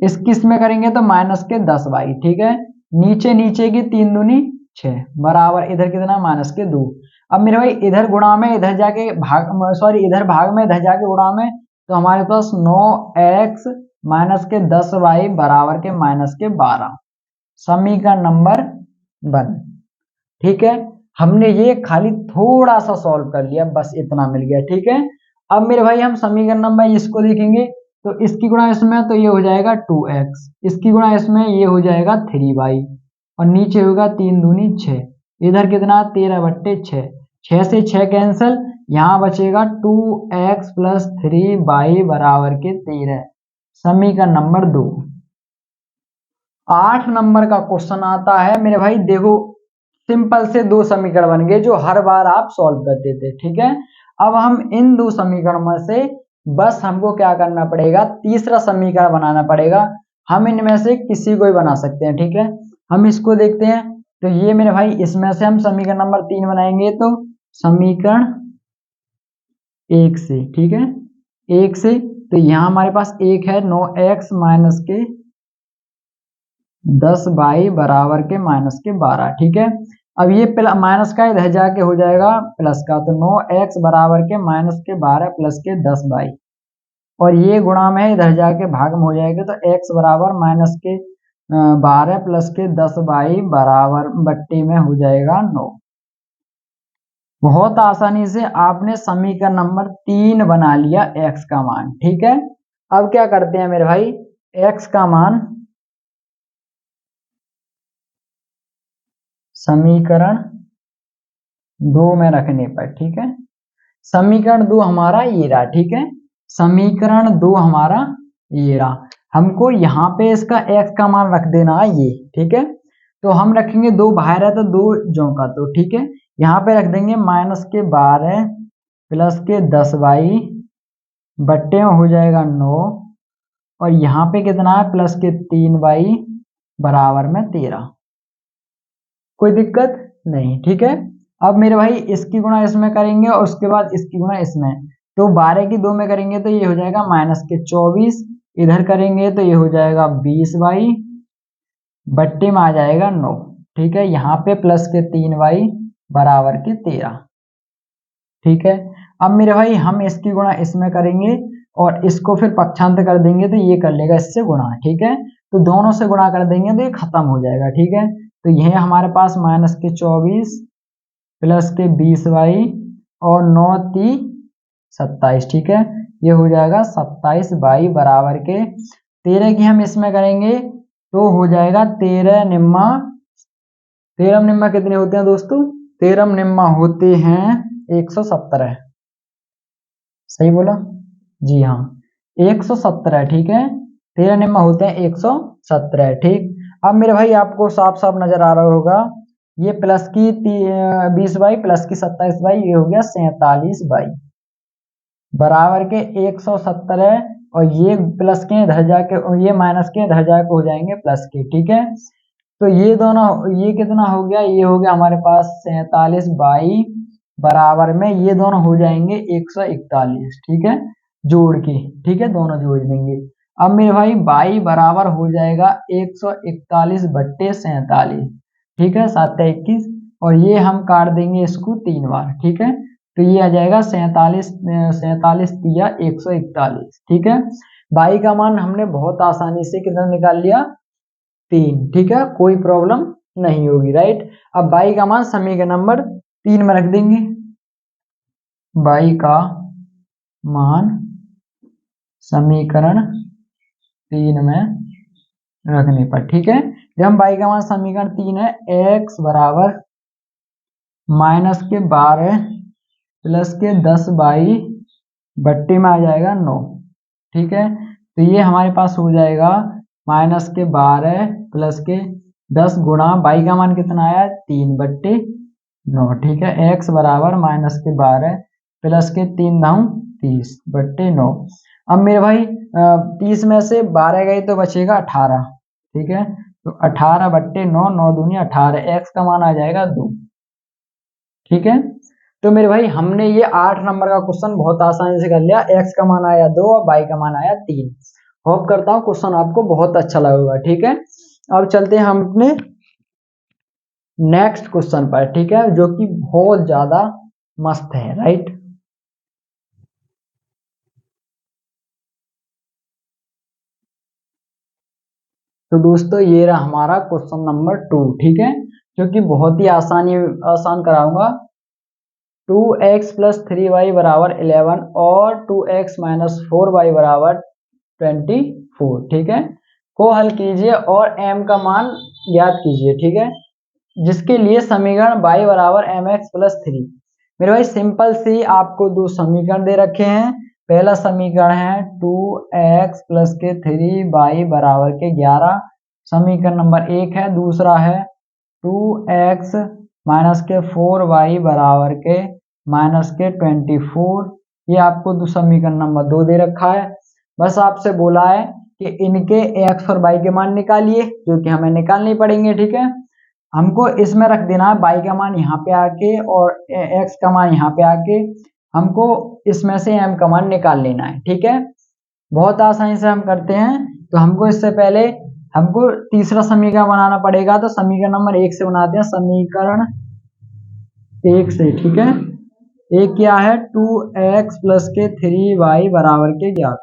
इसकी इसमें करेंगे तो माइनस के 10 बाई। ठीक है, नीचे नीचे की 3 दूनी 6 बराबर इधर कितना माइनस के 2। अब मेरे भाई इधर गुणा में इधर जाके भाग, सॉरी इधर भाग में इधर जाके गुणा में, तो हमारे पास 9x माइनस के 10 बाई बराबर के माइनस के 12, समीकरण नंबर 1। ठीक है, हमने ये खाली थोड़ा सा सॉल्व कर लिया, बस इतना मिल गया। ठीक है, अब मेरे भाई हम समीकरण नंबर इसको देखेंगे, तो इसकी गुणा इसमें तो ये हो जाएगा 2x, इसकी गुणा इसमें ये हो जाएगा 3y, और नीचे होगा 3 दूनी 6, इधर कितना 13 बट्टे 6, 6 से 6 कैंसिल, यहाँ बचेगा 2x प्लस 3y बराबर के 13, समीकरण नंबर 2। 8 नंबर का क्वेश्चन आता है मेरे भाई। देखो सिंपल से 2 समीकरण बन गए जो हर बार आप सॉल्व करते थे। ठीक है, अब हम इन 2 समीकरण में से बस हमको क्या करना पड़ेगा, तीसरा समीकरण बनाना पड़ेगा। हम इनमें से किसी को भी बना सकते हैं। ठीक है, हम इसको देखते हैं। तो ये मेरे भाई इसमें से हम समीकरण नंबर 3 बनाएंगे, तो समीकरण 1 से। ठीक है, 1 से, तो यहाँ हमारे पास 1 है 9x माइनस के 10 बाई बराबर के माइनस के 12। ठीक है, अब ये माइनस का इधर जाके हो जाएगा प्लस का, तो 9x बराबर के माइनस के 12 प्लस के 10 बाई, और ये गुणा में इधर जाके भाग में हो जाएगा, तो x बराबर माइनस के 12 प्लस के 10 बाई बराबर बट्टे में हो जाएगा 9। बहुत आसानी से आपने समीकरण नंबर 3 बना लिया x का मान। ठीक है, अब क्या करते हैं मेरे भाई, x का मान समीकरण 2 में रखने पर, ठीक है, समीकरण 2 हमारा ये रहा। ठीक है, समीकरण 2 हमारा ये रहा। हमको यहाँ पे इसका x का मान रख देना है ये। ठीक है, तो हम रखेंगे 2 बाहर है तो 2 जो का तो, ठीक है, यहाँ पे रख देंगे -12 प्लस के 10y बट्टे में हो जाएगा 9, और यहाँ पे कितना है प्लस के 3y बराबर में 13। कोई दिक्कत नहीं। ठीक है, अब मेरे भाई इसकी गुणा इसमें करेंगे और उसके बाद इसकी गुणा इसमें, तो 12 की 2 में करेंगे तो ये हो जाएगा -24, इधर करेंगे तो ये हो जाएगा 20y बट्टे में आ जाएगा 9। ठीक है, यहाँ पे प्लस के 3y बराबर के 13। ठीक है, अब मेरे भाई हम इसकी गुणा इसमें करेंगे और इसको फिर पक्षांतर कर देंगे तो ये कर लेगा इससे गुणा। ठीक है, तो दोनों से गुणा कर देंगे तो ये खत्म हो जाएगा। ठीक है, तो यह हमारे पास -24 प्लस के 20y और 9 × 27। ठीक है, ये हो जाएगा 27y बराबर के 13 की हम इसमें करेंगे तो हो जाएगा 13 निम्मा। 13 निम्मा कितने होते हैं दोस्तों? 13 निम्मा होते हैं 117। सही बोला? जी हाँ, 117। ठीक है, 13 निम्मा होते हैं 117। ठीक, अब मेरे भाई आपको साफ साफ नजर आ रहा होगा, ये प्लस की 20y प्लस की 27y, ये हो गया 47y बराबर के 117, और ये प्लस के इधर जाके ये माइनस के इधर जाके हो जाएंगे प्लस के। ठीक है, तो ये दोनों, ये कितना हो गया, ये हो गया हमारे पास 47y बराबर में ये दोनों हो जाएंगे 141। ठीक है, जोड़ के, ठीक है, दोनों जोड़ देंगे। अब मेरे भाई y बराबर हो जाएगा 141 बट्टे 47। ठीक है, 7 × 21, और ये हम काट देंगे इसको 3 बार। ठीक है, तो ये आ जाएगा 47 × 141। ठीक है, y का मान हमने बहुत आसानी से कितना निकाल लिया, 3। ठीक है, कोई प्रॉब्लम नहीं होगी, राइट। अब y का मान समीकरण नंबर 3 में रख देंगे। y का मान समीकरण 3 में रखने पर, ठीक है, जब हम y का मान समीकरण 3 है, x बराबर -12 प्लस के 10y बट्टे में आ जाएगा 9। ठीक है, तो ये हमारे पास हो जाएगा -12 प्लस के 10 गुणा y का मान कितना आया, 3 बट्टे 9। ठीक है, x बराबर -12 प्लस के 3 9 30 बट्टे 9। अब मेरे भाई 30 में से 12 गई तो बचेगा 18। ठीक है, तो 18 बट्टे 9, 9 दूनी 18, x का मान आ जाएगा 2। ठीक है, तो मेरे भाई हमने ये 8 नंबर का क्वेश्चन बहुत आसानी से कर लिया। x का मान आया 2 और y का मान आया 3। होप करता हूँ क्वेश्चन आपको बहुत अच्छा लगेगा। ठीक है, अब चलते हैं हम अपने नेक्स्ट क्वेश्चन पर। ठीक है, जो कि बहुत ज्यादा मस्त है, राइट। तो दोस्तों ये रहा हमारा क्वेश्चन नंबर 2। ठीक है, जो कि बहुत ही आसान कराऊंगा। 2x + 3y बराबर 11 और 2x - 4y बराबर 24। ठीक है, को हल कीजिए और m का मान ज्ञात कीजिए। ठीक है, जिसके लिए समीकरण y बराबर mx + 3। मेरे भाई सिंपल सी आपको दो समीकरण दे रखे हैं। पहला समीकरण है 2x + के 3y बराबर के 11, समीकरण नंबर 1 है। दूसरा है 2x - के 4y बराबर के -24, ये आपको दो समीकरण नंबर 2 दे रखा है। बस आपसे बोला है कि इनके x और y के मान निकालिए, जो कि हमें निकालने पड़ेंगे। ठीक है, हमको इसमें रख देना है y का मान यहाँ पे आके और x का मान यहाँ पे आके, हमको इसमें से m का मान निकाल लेना है। ठीक है, बहुत आसानी से हम करते हैं। तो हमको इससे पहले हमको तीसरा समीकरण बनाना पड़ेगा, तो समीकरण नंबर 1 से बनाते हैं, समीकरण 1 से। ठीक है, एक क्या है 2x + के 3y बराबर के 11,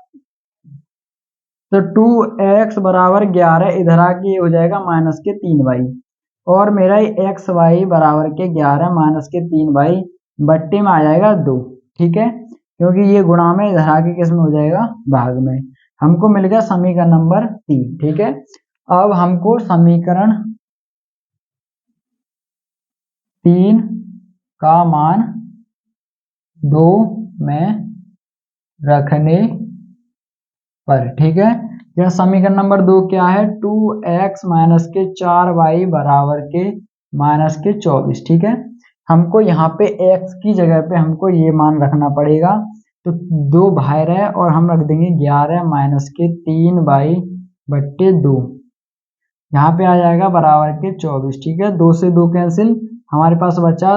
तो 2x बराबर 11 इधर आके हो जाएगा -के 3y, और मेरा x y बराबर के 11 - के 3y बट्टे में आ जाएगा 2, ठीक है, क्योंकि ये गुणा में इधर आके किस में हो जाएगा, भाग में। हमको मिल गया समीकरण नंबर 3, ठीक है। अब हमको समीकरण 3 का मान 2 में रखने पर, ठीक है। यह समीकरण नंबर 2 क्या है, 2x माइनस के 4y बराबर के माइनस के 24, ठीक है। हमको यहाँ पे x की जगह पे हमको ये मान रखना पड़ेगा, तो 2 बाहर है और हम रख देंगे 11 माइनस के 3y बट्टे 2, यहाँ पे आ जाएगा बराबर के 24, ठीक है। 2 से 2 कैंसिल, हमारे पास बचा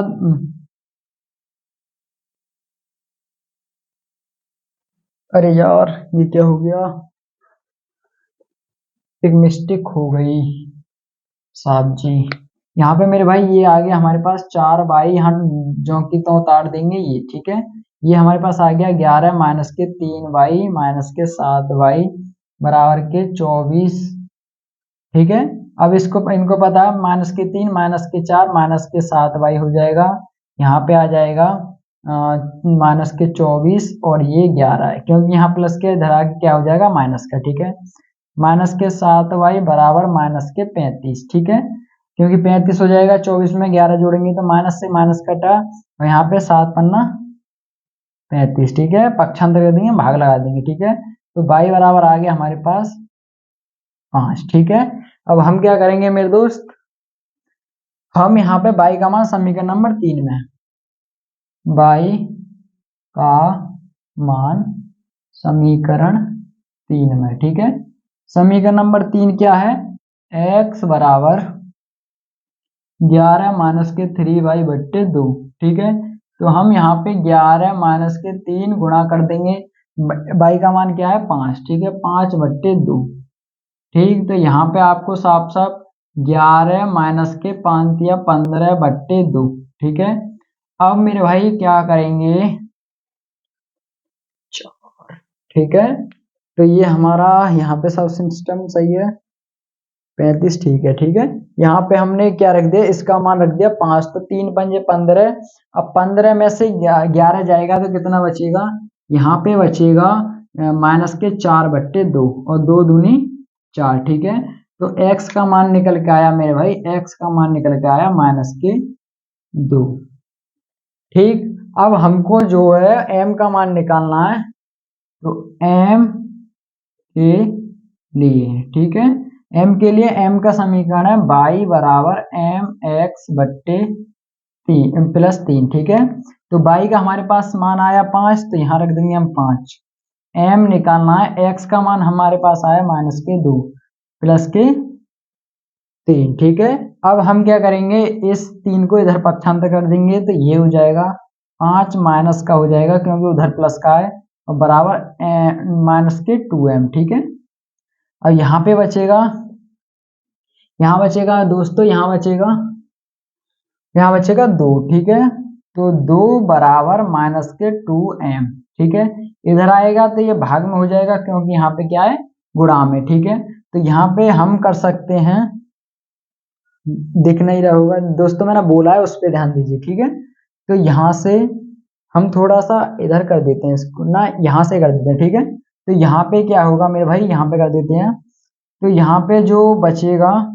अरे यार ये क्या हो गया, एक मिस्टेक हो गई साहब जी। यहाँ पे मेरे भाई ये आ गया हमारे पास 4y, हम जो की तो उतार देंगे ये, ठीक है। ये हमारे पास आ गया 11 माइनस के 3y माइनस के 7y बराबर के 24, ठीक है। अब इसको इनको पता है माइनस के 3 माइनस के 4 माइनस के 7y हो जाएगा, यहाँ पे आ जाएगा माइनस के 24 और ये 11 है, क्योंकि यहाँ प्लस के इधर आके क्या हो जाएगा माइनस का, ठीक है। माइनस के 7y बराबर माइनस के 35, ठीक है, क्योंकि 35 हो जाएगा, 24 में 11 जोड़ेंगे तो माइनस से माइनस कटा और यहाँ पे 7 पन्ना 35, ठीक है। पक्षांतर कर देंगे, भाग लगा देंगे, ठीक है। तो y बराबर आ गया हमारे पास 5, ठीक है। अब हम क्या करेंगे मेरे दोस्त, हम यहाँ पे y का मान समीकरण नंबर 3 में, y का मान समीकरण 3 में, ठीक है। समीकरण नंबर 3 क्या है, x बराबर 11 माइनस के 3y बट्टे 2, ठीक है। तो हम यहाँ पे 11 माइनस के 3 गुणा कर देंगे, y का मान क्या है 5, ठीक है, 5 बट्टे 2, ठीक। तो यहाँ पे आपको साफ साफ 11 माइनस के 5 या 15 बट्टे 2, ठीक है। अब मेरे भाई क्या करेंगे, ठीक है। तो ये हमारा यहाँ पे सब सिस्टम सही है, 35, ठीक है, ठीक है। यहाँ पे हमने क्या रख दिया, इसका मान रख दिया 5, तो 3 पंजे 15, अब 15 में से 11 जाएगा तो कितना बचेगा, यहाँ पे बचेगा माइनस के 4 बट्टे 2 और 2 दूनी 4, ठीक है। तो x का मान निकल के आया मेरे भाई, x का मान निकल के आया माइनस के 2, ठीक। अब हमको जो है m का मान निकालना है, तो m के लिए, ठीक है, m के लिए m का समीकरण है y बराबर mx बट्टे 3 प्लस 3, ठीक है। तो y का हमारे पास मान आया 5, तो यहाँ रख देंगे हम 5, m निकालना है, x का मान हमारे पास आया माइनस के 2 प्लस के 3, ठीक है। अब हम क्या करेंगे, इस 3 को इधर पक्षांतर कर देंगे, तो ये हो जाएगा 5 माइनस का हो जाएगा क्योंकि उधर प्लस का है, और बराबर माइनस के 2m, ठीक है। अब यहाँ पे बचेगा, यहाँ बचेगा दोस्तों, यहाँ बचेगा 2, ठीक है। तो 2 बराबर माइनस के 2m, ठीक है। इधर आएगा तो ये भाग में हो जाएगा क्योंकि यहाँ पे क्या है गुणा में, ठीक है। तो यहाँ पे हम कर सकते हैं, दिख नहीं रहा होगा दोस्तों, मैंने बोला है उस पर ध्यान दीजिए, ठीक है। तो यहाँ से हम थोड़ा सा इधर कर देते हैं इसको ना, यहाँ से कर देते हैं, ठीक है। तो यहाँ पे क्या होगा मेरे भाई, यहाँ पे कर देते हैं, तो यहाँ पे जो बचेगा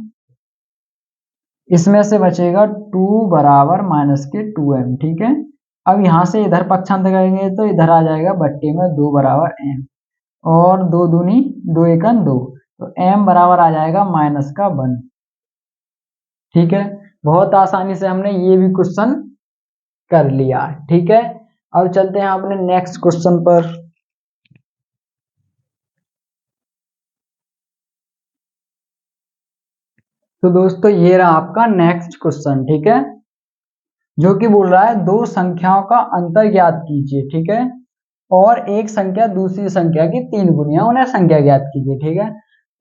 इसमें से बचेगा 2 बराबर माइनस के 2m, ठीक है। अब यहाँ से इधर पक्षांतर करेंगे तो इधर आ जाएगा बट्टे में 2 बराबर m, और 2 दूनी 2 एकन 2, तो m बराबर आ जाएगा माइनस का 1, ठीक है। बहुत आसानी से हमने ये भी क्वेश्चन कर लिया, ठीक है। अब चलते हैं अपने नेक्स्ट क्वेश्चन पर। तो दोस्तों ये रहा आपका नेक्स्ट क्वेश्चन, ठीक है, जो कि बोल रहा है दो संख्याओं का अंतर ज्ञात कीजिए, ठीक है, और एक संख्या दूसरी संख्या की 3 गुनी है, उन्हें संख्या ज्ञात कीजिए, ठीक है।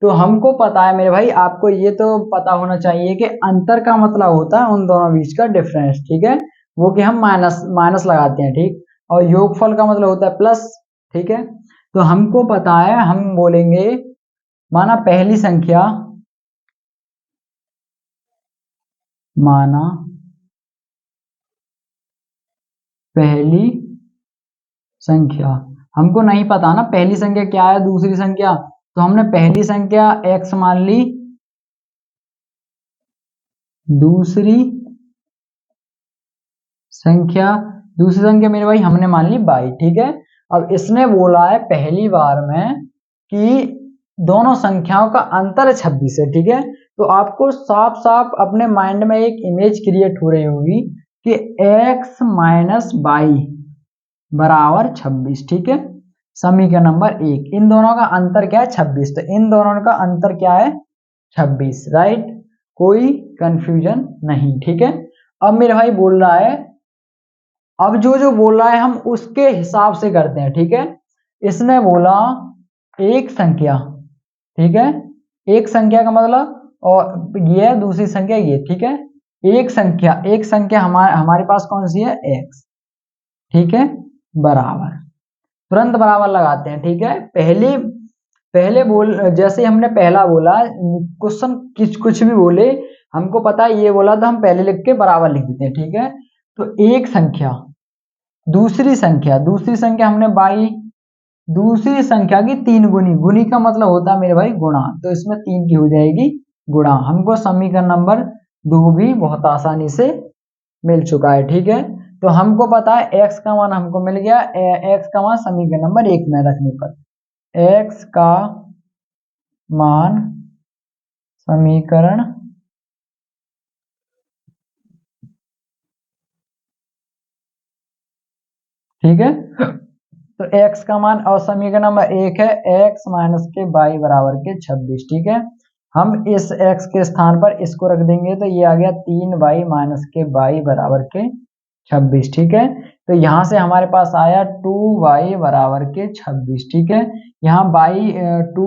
तो हमको पता है मेरे भाई, आपको ये तो पता होना चाहिए कि अंतर का मतलब होता है उन दोनों बीच का डिफरेंस, ठीक है, वो कि हम माइनस माइनस लगाते हैं, ठीक। और योगफल का मतलब होता है प्लस, ठीक है। तो हमको पता है, हम बोलेंगे माना पहली संख्या, माना पहली संख्या, हमको नहीं पता ना पहली संख्या क्या है दूसरी संख्या, तो हमने पहली संख्या x मान ली, दूसरी संख्या मेरे भाई हमने मान ली y, ठीक है। अब इसने बोला है पहली बार में कि दोनों संख्याओं का अंतर 26 है, ठीक है। तो आपको साफ साफ अपने माइंड में एक इमेज क्रिएट हो रही होगी कि x माइनस वाई बराबर 26, ठीक है। समीकरण नंबर 1, इन दोनों का अंतर क्या है 26, तो इन दोनों का अंतर क्या है 26, राइट, कोई कंफ्यूजन नहीं, ठीक है। अब मेरे भाई बोल रहा है, अब जो बोल रहा है हम उसके हिसाब से करते हैं, ठीक है। इसने बोला एक संख्या, ठीक है, एक संख्या का मतलब और ये है दूसरी संख्या ये, ठीक है। एक संख्या हमारे पास कौन सी है x, ठीक है, बराबर, तुरंत बराबर लगाते हैं, ठीक है। पहले जैसे हमने पहला बोला क्वेश्चन कुछ भी बोले, हमको पता है ये बोला तो हम पहले लिख के बराबर लिख देते हैं, ठीक है। तो एक संख्या दूसरी संख्या हमने बाई, दूसरी संख्या की 3 गुनी का मतलब होता है मेरे भाई गुणा, तो इसमें 3 की हो जाएगी गुणा। हमको समीकरण नंबर 2 भी बहुत आसानी से मिल चुका है, ठीक है। तो हमको पता है x का मान हमको मिल गया, x का मान समीकरण नंबर 1 में रखने पर x का मान समीकरण ठीक है, तो x का मान और समीकरण नंबर 1 है x माइनस के y बराबर के 26, ठीक है। हम इस x के स्थान पर इसको रख देंगे तो ये आ गया 3y माइनस के y बराबर के 26, ठीक है। तो यहाँ से हमारे पास आया 2y बराबर के 26, ठीक है। यहाँ y 2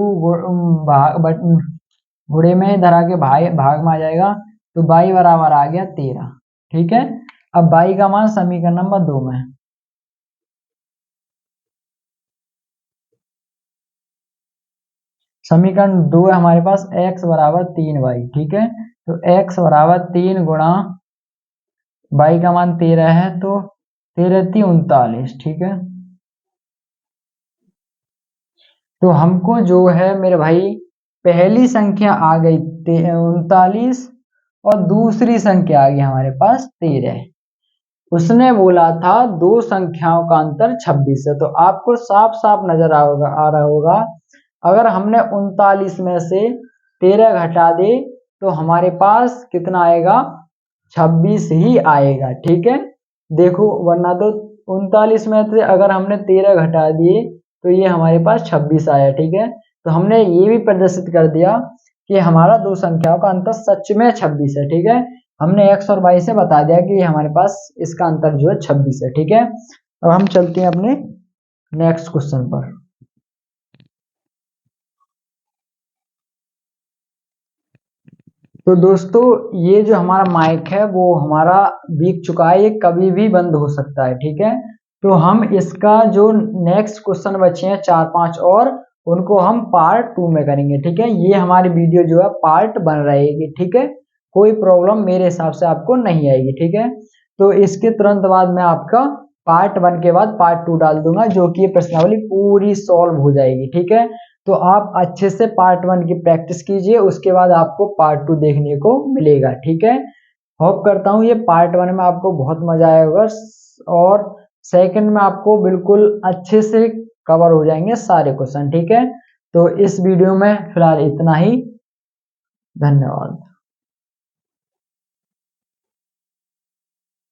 गुणे में इधर आके भाग में आ जाएगा, तो y बराबर आ गया 13, ठीक है। अब y का मान समीकरण नंबर 2 में, समीकरण 2 है हमारे पास x बराबर 3y, ठीक है। तो x बराबर 3 गुणा y का मान 13 है, तो 13 3 39, ठीक है। तो हमको जो है मेरे भाई पहली संख्या आ गई 39 और दूसरी संख्या आ गई हमारे पास 13। उसने बोला था दो संख्याओं का अंतर 26 है, तो आपको साफ साफ नजर आ रहा होगा अगर हमने 39 में से 13 घटा दे तो हमारे पास कितना आएगा 26 ही आएगा, ठीक है। देखो वरना तो 39 में से अगर हमने 13 घटा दिए तो ये हमारे पास 26 आया, ठीक है। तो हमने ये भी प्रदर्शित कर दिया कि हमारा दो संख्याओं का अंतर सच में 26 है, ठीक है। हमने x और y से बता दिया कि हमारे पास इसका अंतर जो है 26 है, ठीक है। अब हम चलते हैं अपने नेक्स्ट क्वेश्चन पर। तो दोस्तों ये जो हमारा माइक है वो हमारा बिक चुका है, ये कभी भी बंद हो सकता है, ठीक है। तो हम इसका जो नेक्स्ट क्वेश्चन बचे हैं 4-5 और उनको हम पार्ट 2 में करेंगे, ठीक है। ये हमारी वीडियो जो है पार्ट बन रहेगी, ठीक है। कोई प्रॉब्लम मेरे हिसाब से आपको नहीं आएगी, ठीक है। तो इसके तुरंत बाद मैं आपका पार्ट 1 के बाद पार्ट 2 डाल दूंगा जो कि ये प्रश्नावली पूरी सॉल्व हो जाएगी, ठीक है। तो आप अच्छे से पार्ट 1 की प्रैक्टिस कीजिए, उसके बाद आपको पार्ट 2 देखने को मिलेगा, ठीक है। होप करता हूँ ये पार्ट 1 में आपको बहुत मजा आएगा और सेकंड में आपको बिल्कुल अच्छे से कवर हो जाएंगे सारे क्वेश्चन, ठीक है। तो इस वीडियो में फिलहाल इतना ही, धन्यवाद।